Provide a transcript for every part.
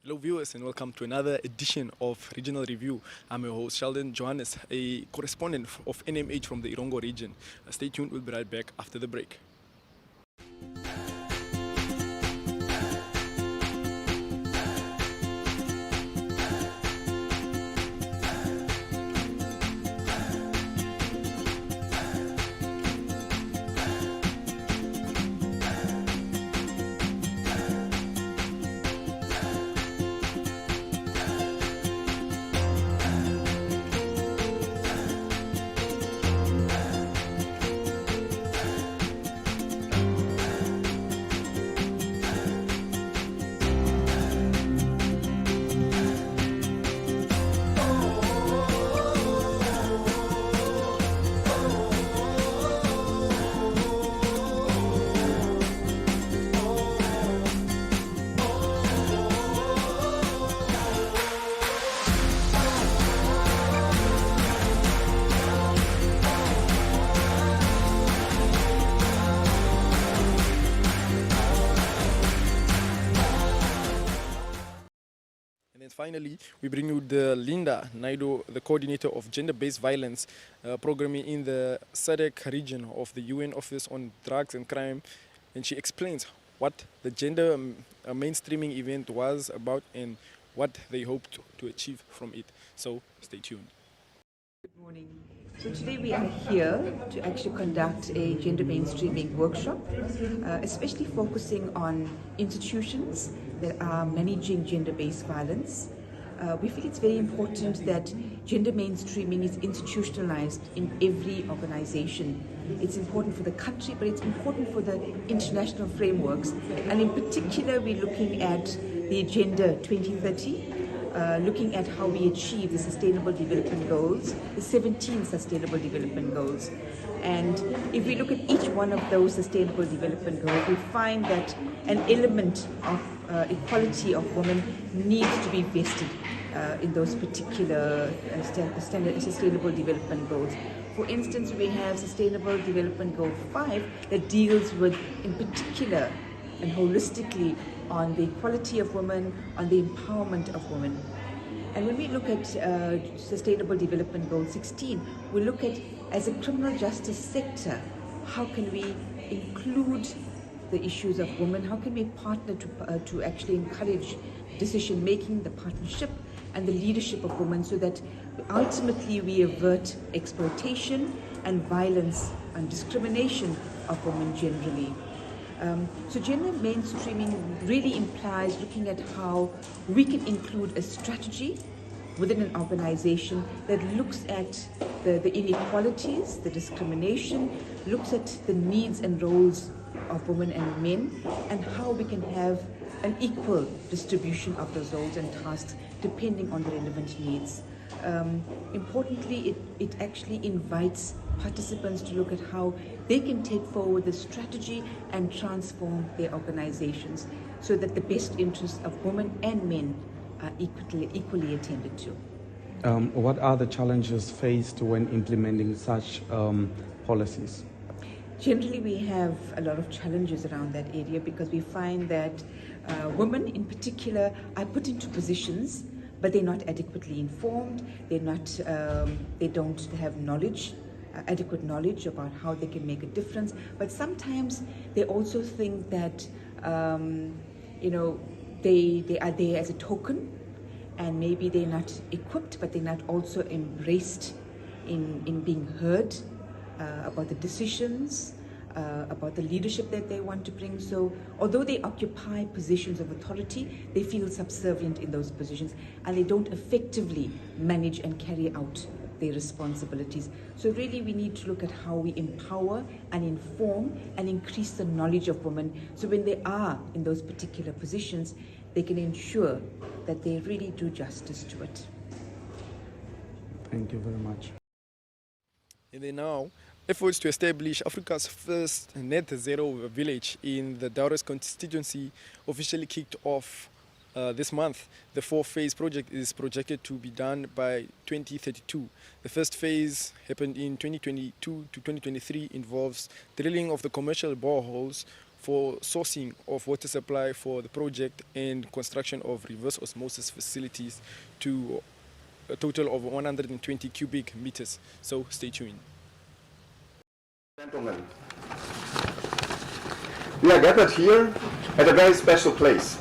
Hello viewers and welcome to another edition of Regional Review. I'm your host Shaldon Johannes, a correspondent of NMH from the Erongo region. Stay tuned, we'll be right back after the break. And then finally, we bring you the Linda Naido, the coordinator of gender-based violence programming in the SADC region of the UN Office on Drugs and Crime. And she explains what the gender mainstreaming event was about and what they hoped to achieve from it. So stay tuned. Good morning. So today we are here to actually conduct a gender mainstreaming workshop, especially focusing on institutions that are managing gender-based violence. We feel it's very important that gender mainstreaming is institutionalized in every organization. It's important for the country, but it's important for the international frameworks. And in particular, we're looking at the Agenda 2030, looking at how we achieve the Sustainable Development Goals, the 17 Sustainable Development Goals. And if we look at each one of those Sustainable Development Goals, we find that an element of equality of women needs to be vested in those particular Sustainable Development Goals. For instance, we have Sustainable Development Goal 5 that deals with, in particular and holistically, on the equality of women, on the empowerment of women. And when we look at Sustainable Development Goal 16, we look at, as a criminal justice sector, how can we include the issues of women, how can we partner to actually encourage decision making, the partnership and the leadership of women, so that ultimately we avert exploitation and violence and discrimination of women generally. So gender mainstreaming really implies looking at how we can include a strategy within an organization that looks at the inequalities, the discrimination, looks at the needs and roles of women and men, and how we can have an equal distribution of those roles and tasks depending on the relevant needs. Importantly, it actually invites participants to look at how they can take forward the strategy and transform their organizations so that the best interests of women and men are equally attended to. What are the challenges faced when implementing such policies? Generally, we have a lot of challenges around that area because we find that women in particular are put into positions, but they're not adequately informed, they don't have knowledge, adequate knowledge about how they can make a difference. But sometimes they also think that they are there as a token, and maybe they're not equipped, but they're not also embraced in being heard about the decisions, about the leadership that they want to bring. So although they occupy positions of authority, they feel subservient in those positions, and they don't effectively manage and carry out their responsibilities. So really we need to look at how we empower and inform and increase the knowledge of women, so when they are in those particular positions, they can ensure that they really do justice to it. Thank you very much. And then now, efforts to establish Africa's first net zero village in the Daures constituency officially kicked off this month. The 4-phase project is projected to be done by 2032. The first phase happened in 2022 to 2023, involves drilling of the commercial boreholes for sourcing of water supply for the project and construction of reverse osmosis facilities to a total of 120 cubic meters. So stay tuned. Gentlemen, we are gathered here at a very special place.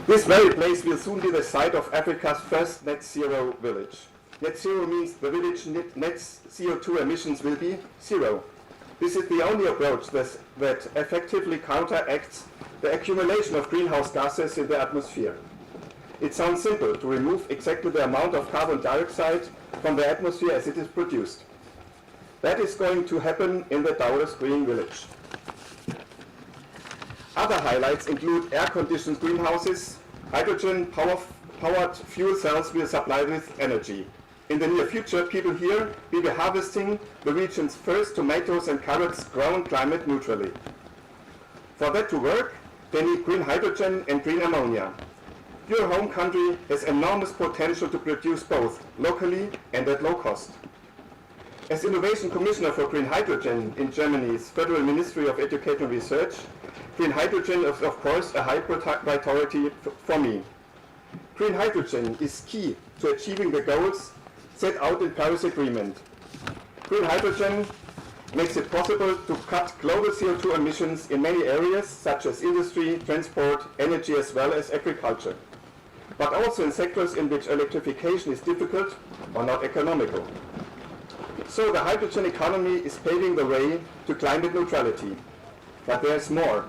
This very place will soon be the site of Africa's first net zero village. Net zero means the village net CO2 emissions will be zero. This is the only approach that effectively counteracts the accumulation of greenhouse gases in the atmosphere. It sounds simple to remove exactly the amount of carbon dioxide from the atmosphere as it is produced. That is going to happen in the Taurus Green Village. Other highlights include air-conditioned greenhouses, hydrogen-powered fuel cells will supply with energy. In the near future, people here will be harvesting the region's first tomatoes and carrots grown climate neutrally. For that to work, they need green hydrogen and green ammonia. Your home country has enormous potential to produce both, locally and at low cost. As Innovation Commissioner for Green Hydrogen in Germany's Federal Ministry of Education and Research, green hydrogen is of course a high priority for me. Green hydrogen is key to achieving the goals set out in Paris Agreement. Green hydrogen makes it possible to cut global CO2 emissions in many areas such as industry, transport, energy as well as agriculture, but also in sectors in which electrification is difficult or not economical. So the hydrogen economy is paving the way to climate neutrality. But there's more.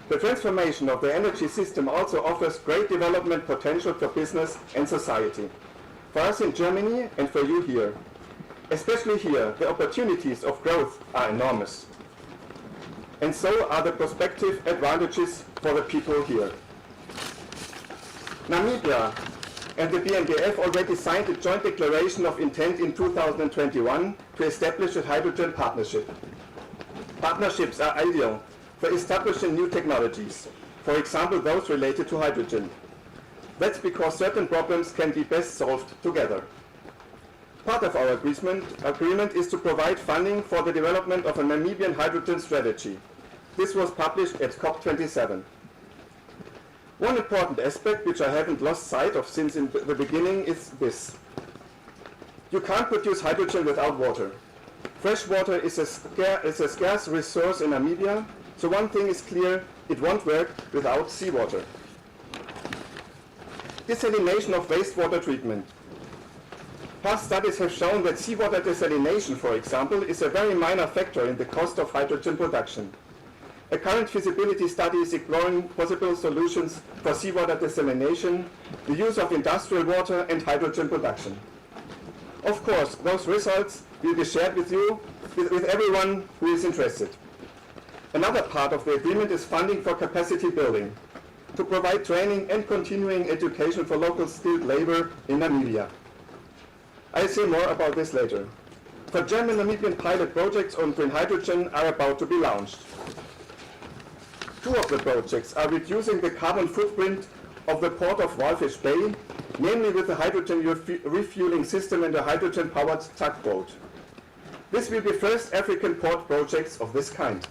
The transformation of the energy system also offers great development potential for business and society. For us in Germany and for you here. Especially here, the opportunities of growth are enormous. And so are the prospective advantages for the people here. Namibia and the BNDF already signed a joint declaration of intent in 2021 to establish a hydrogen partnership. Partnerships are ideal for establishing new technologies, for example those related to hydrogen. That's because certain problems can be best solved together. Part of our agreement is to provide funding for the development of a Namibian hydrogen strategy. This was published at COP27. One important aspect which I haven't lost sight of since in the beginning is this. You can't produce hydrogen without water. Fresh water is a scarce resource in Namibia, so one thing is clear, it won't work without seawater. Desalination of wastewater treatment. Past studies have shown that seawater desalination, for example, is a very minor factor in the cost of hydrogen production. A current feasibility study is exploring possible solutions for seawater desalination, the use of industrial water and hydrogen production. Of course, those results will be shared with you, with everyone who is interested. Another part of the agreement is funding for capacity building, to provide training and continuing education for local skilled labor in Namibia. I'll say more about this later. For German-Namibian pilot projects on green hydrogen are about to be launched. Two of the projects are reducing the carbon footprint of the port of Walfish Bay, namely with a hydrogen refueling system and a hydrogen-powered tugboat. This will be first African port projects of this kind.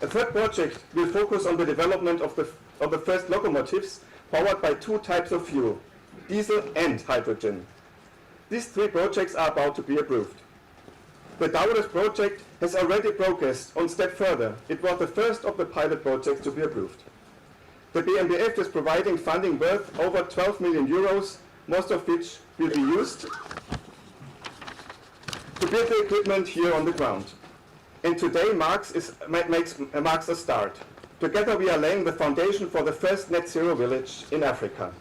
A third project will focus on the development of the first locomotives powered by two types of fuel, diesel and hydrogen. These three projects are about to be approved. The Taurus project has already progressed one step further. It was the first of the pilot projects to be approved. The BMBF is providing funding worth over 12 million euros, most of which will be used to build the equipment here on the ground. And today marks a start. Together we are laying the foundation for the first net zero village in Africa.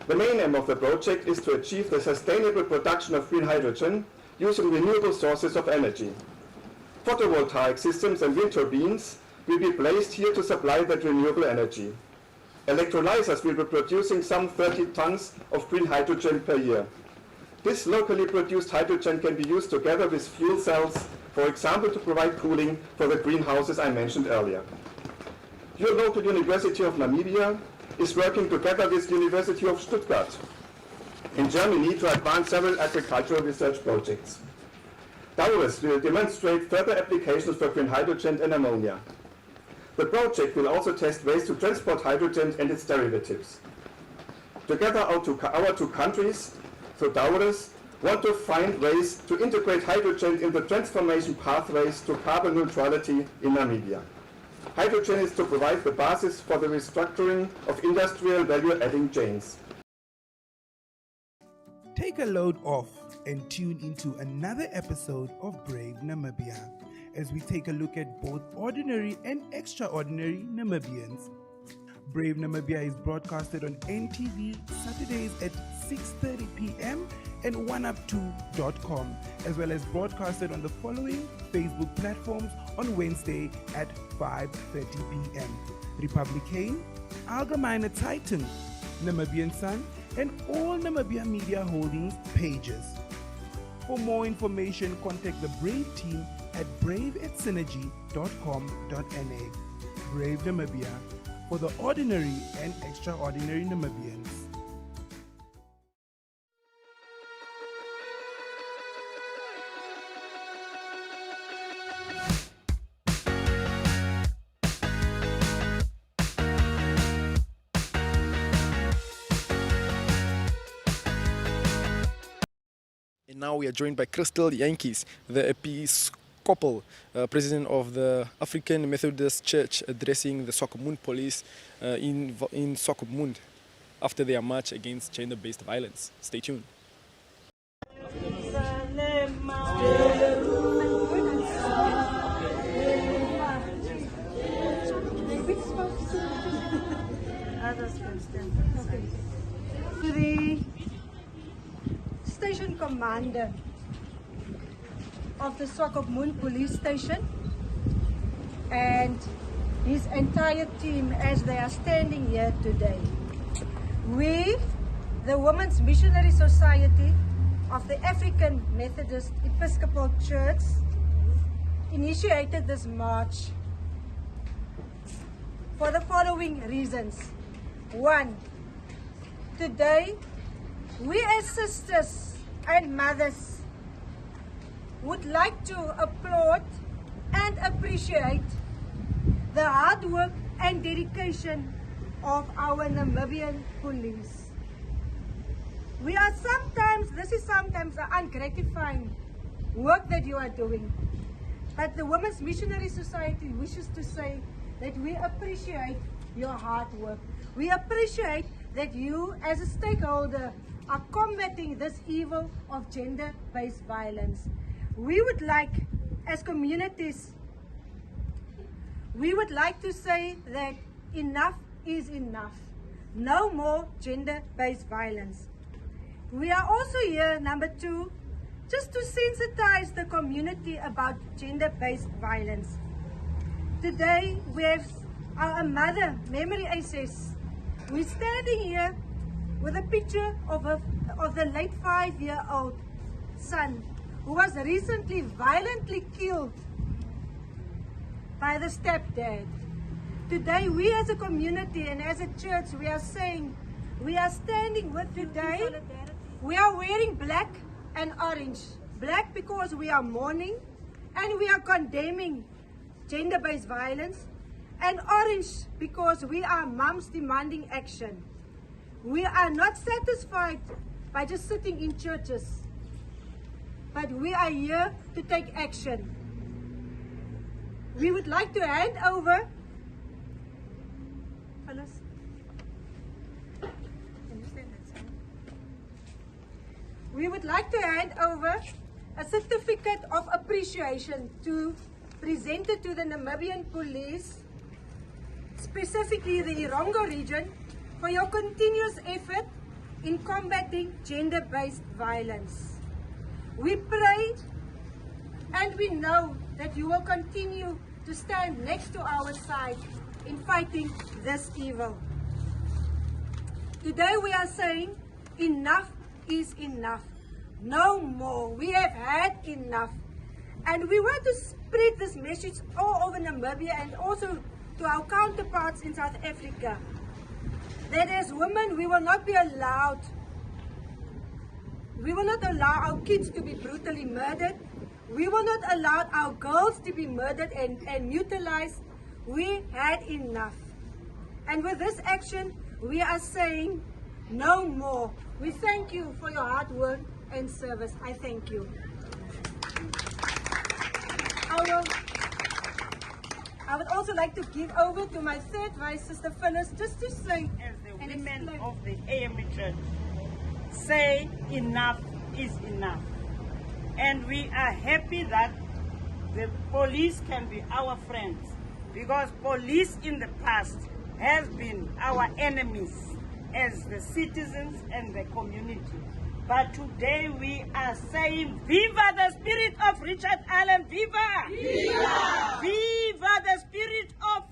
The main aim of the project is to achieve the sustainable production of green hydrogen using renewable sources of energy. Photovoltaic systems and wind turbines will be placed here to supply that renewable energy. Electrolyzers will be producing some 30 tons of green hydrogen per year. This locally produced hydrogen can be used together with fuel cells, for example, to provide cooling for the greenhouses I mentioned earlier. Your local University of Namibia is working together with the University of Stuttgart in Germany to advance several agricultural research projects. Taurus will demonstrate further applications for green hydrogen and ammonia. The project will also test ways to transport hydrogen and its derivatives. Together, our two countries, so Daures, want to find ways to integrate hydrogen in the transformation pathways to carbon neutrality in Namibia. Hydrogen is to provide the basis for the restructuring of industrial value-adding chains. Take a load off and tune into another episode of Brave Namibia as we take a look at both ordinary and extraordinary Namibians. Brave Namibia is broadcasted on NTV Saturdays at 6:30 p.m. and oneup2.com, as well as broadcasted on the following Facebook platforms on Wednesday at 5:30 p.m. Republican, Allgemeine Zeitung, Namibian Sun, and all Namibia Media Holdings pages. For more information, contact the Brave team at brave@synergy.com.na. Brave Namibia, for the ordinary and extraordinary Namibians. And now we are joined by Crystal Yankees, the Episcopal President of the African Methodist Church, addressing the Swakopmund police in Swakopmund after their march against gender-based violence. Stay tuned. The station commander of the Swakopmund police station and his entire team as they are standing here today. We, the Women's Missionary Society of the African Methodist Episcopal Church, initiated this march for the following reasons. One, today we as sisters and mothers would like to applaud and appreciate the hard work and dedication of our Namibian police. This is sometimes the ungratifying work that you are doing. But the Women's Missionary Society wishes to say that we appreciate your hard work. We appreciate that you as a stakeholder are combating this evil of gender-based violence. We would like, as communities, we would like to say that enough is enough. No more gender-based violence. We are also here, number two, just to sensitize the community about gender-based violence. Today we have our mother memory access. We're standing here with a picture of the late 5-year-old son who was recently violently killed by the stepdad. Today we as a community and as a church, we are saying, we are standing with today. We are wearing black and orange. Black because we are mourning and we are condemning gender-based violence, and orange because we are moms demanding action. We are not satisfied by just sitting in churches, but we are here to take action. We would like to hand over, a certificate of appreciation presented to the Namibian police, specifically the Erongo region, for your continuous effort in combating gender-based violence. We pray and we know that you will continue to stand next to our side in fighting this evil. Today we are saying enough is enough. No more. We have had enough. And we want to spread this message all over Namibia and also to our counterparts in South Africa, that as women we will not be allowed, we will not allow our kids to be brutally murdered. We will not allow our girls to be murdered and mutilized. We had enough. And with this action, we are saying no more. We thank you for your hard work and service. I thank you. I would also like to give over to my third vice, Sister Phyllis, just to say, as the women of the AME Church, say enough is enough. And we are happy that the police can be our friends, because police in the past has been our enemies as the citizens and the community. But today we are saying, Viva the spirit of Richard Allen, Viva! Viva! Viva the spirit of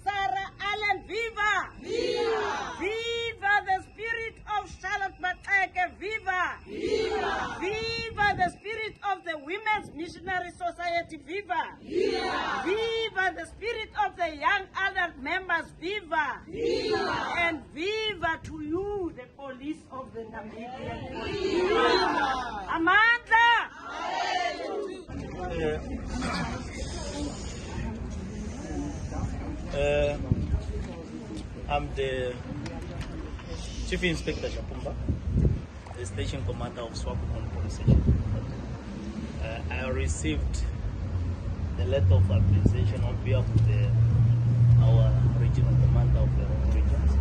Sarah Allen, Viva! Viva! Viva the spirit of Charlotte Mateke, Viva! Viva! Viva the spirit of the Women's Missionary Society, Viva! Viva! Viva the spirit of the young adult members, Viva! Viva! And viva to you, the police of the Namibian Police. Viva! Amanda! I'm the Chief Inspector Shapumba, the Station Commander of Swakopmund Police Station. I received the letter of appreciation on behalf of our Regional Commander of the Erongo Regions,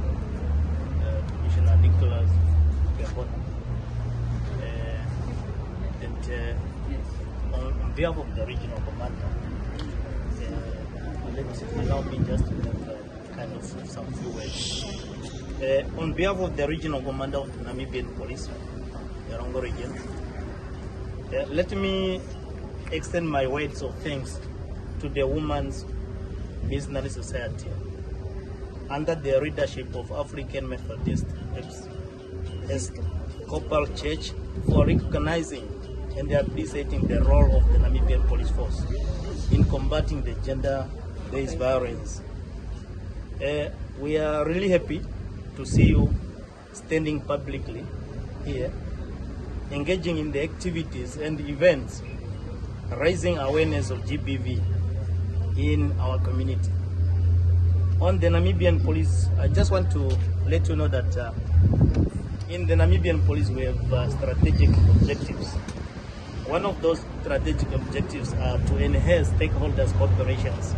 Commissioner Nicholas Pepona. And on behalf of the Regional Commander, allow me just to make kind of some few words. On behalf of the Regional Commander of the Namibian Police, Erongo Region, let me extend my words of thanks to the Women's Missionary Society under the leadership of African Methodist Episcopal Church for recognizing and appreciating the role of the Namibian Police Force in combating the gender-based violence. We are really happy to see you standing publicly here, engaging in the activities and events, raising awareness of GBV in our community. On the Namibian Police, I just want to let you know that in the Namibian Police we have strategic objectives. One of those strategic objectives are to enhance stakeholders' cooperations.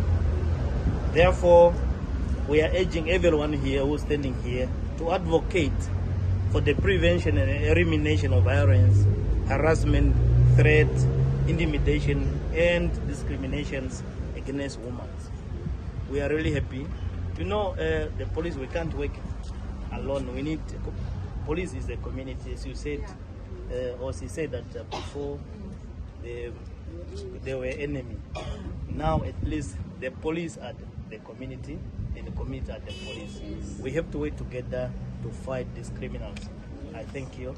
Therefore, we are urging everyone here who's standing here to advocate for the prevention and elimination of violence, harassment, threat, intimidation, and discriminations against women. We are really happy. You know, the police, we can't work alone. We need, police is the community, as you said, or she said that before they were enemy. Now at least the police are the community, and the community are the police. We have to work together to fight these criminals. I thank you.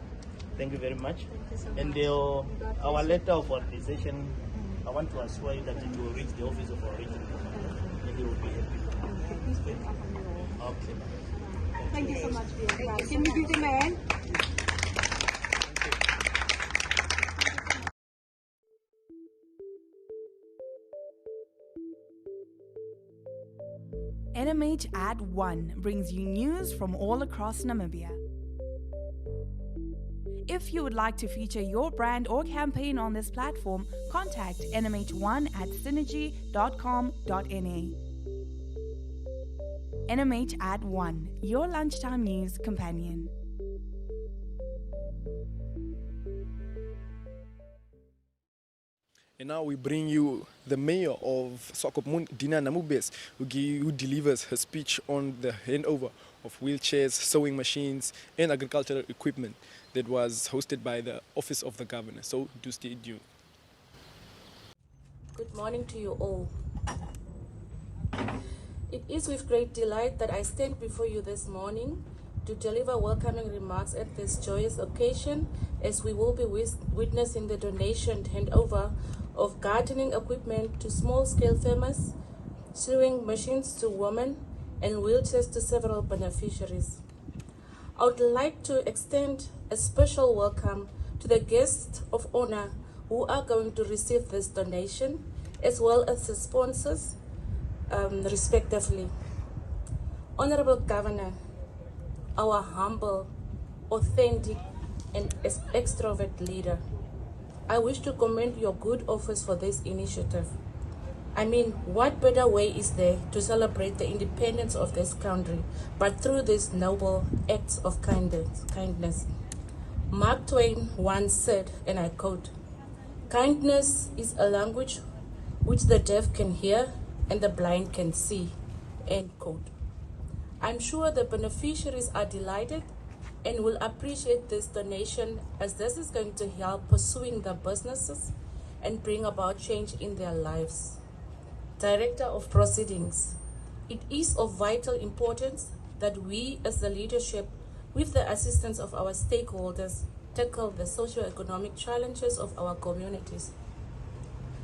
Thank you very much. And our letter of appreciation, I want to assure you that it will reach the office of our region, and they will be happy. Okay. thank you so much for your time. Can we give them a hand? NMH Ad 1 brings you news from all across Namibia. If you would like to feature your brand or campaign on this platform, contact nmh1@synergy.com.na. NMH Ad 1, your lunchtime news companion. And now we bring you the mayor of Swakopmund, Dina Namubes, who delivers her speech on the handover of wheelchairs, sewing machines, and agricultural equipment that was hosted by the Office of the Governor. So do stay tuned. Good morning to you all. It is with great delight that I stand before you this morning to deliver welcoming remarks at this joyous occasion, as we will be witnessing the donation handover of gardening equipment to small-scale farmers, sewing machines to women, and wheelchairs to several beneficiaries. I would like to extend a special welcome to the guests of honor who are going to receive this donation, as well as the sponsors, respectively. Honorable Governor, our humble, authentic, and extrovert leader, I wish to commend your good office for this initiative. I mean, what better way is there to celebrate the independence of this country but through these noble acts of kindness? Mark Twain once said, and I quote, "Kindness is a language which the deaf can hear and the blind can see," end quote. I'm sure the beneficiaries are delighted and will appreciate this donation, as this is going to help pursuing their businesses and bring about change in their lives. Director of Proceedings, it is of vital importance that we as the leadership, with the assistance of our stakeholders, tackle the socio-economic challenges of our communities.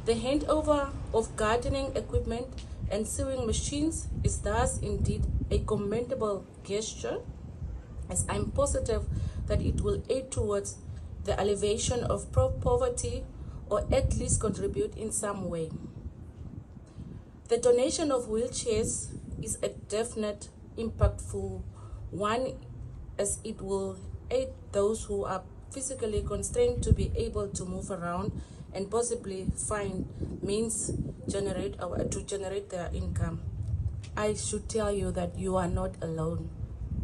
The handover of gardening equipment and sewing machines is thus indeed a commendable gesture, as I'm positive that it will aid towards the alleviation of poverty, or at least contribute in some way. The donation of wheelchairs is a definite, impactful one, as it will aid those who are physically constrained to be able to move around and possibly find means to generate their income. I should tell you that you are not alone.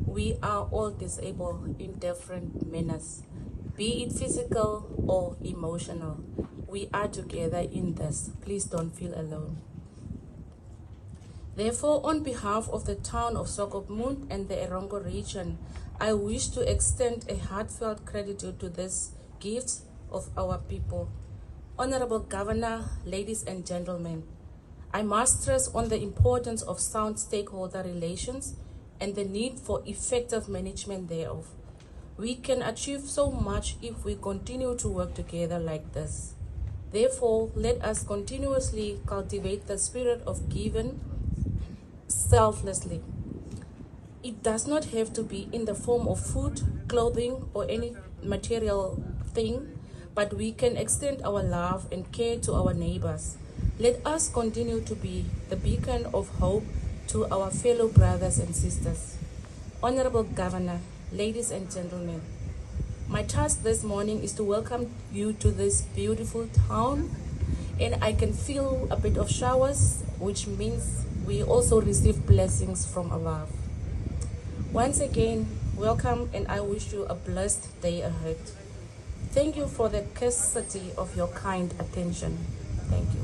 We are all disabled in different manners, be it physical or emotional. We are together in this. Please don't feel alone. Therefore, on behalf of the town of Swakopmund and the Erongo region, I wish to extend a heartfelt gratitude to these gifts of our people. Honorable Governor, ladies and gentlemen, I must stress on the importance of sound stakeholder relations and the need for effective management thereof. We can achieve so much if we continue to work together like this. Therefore, let us continuously cultivate the spirit of giving selflessly. It does not have to be in the form of food, clothing, or any material thing, but we can extend our love and care to our neighbors. Let us continue to be the beacon of hope to our fellow brothers and sisters. Honorable Governor, ladies and gentlemen, my task this morning is to welcome you to this beautiful town, and I can feel a bit of showers, which means we also receive blessings from above. Once again, welcome, and I wish you a blessed day ahead. Thank you for the courtesy of your kind attention. Thank you.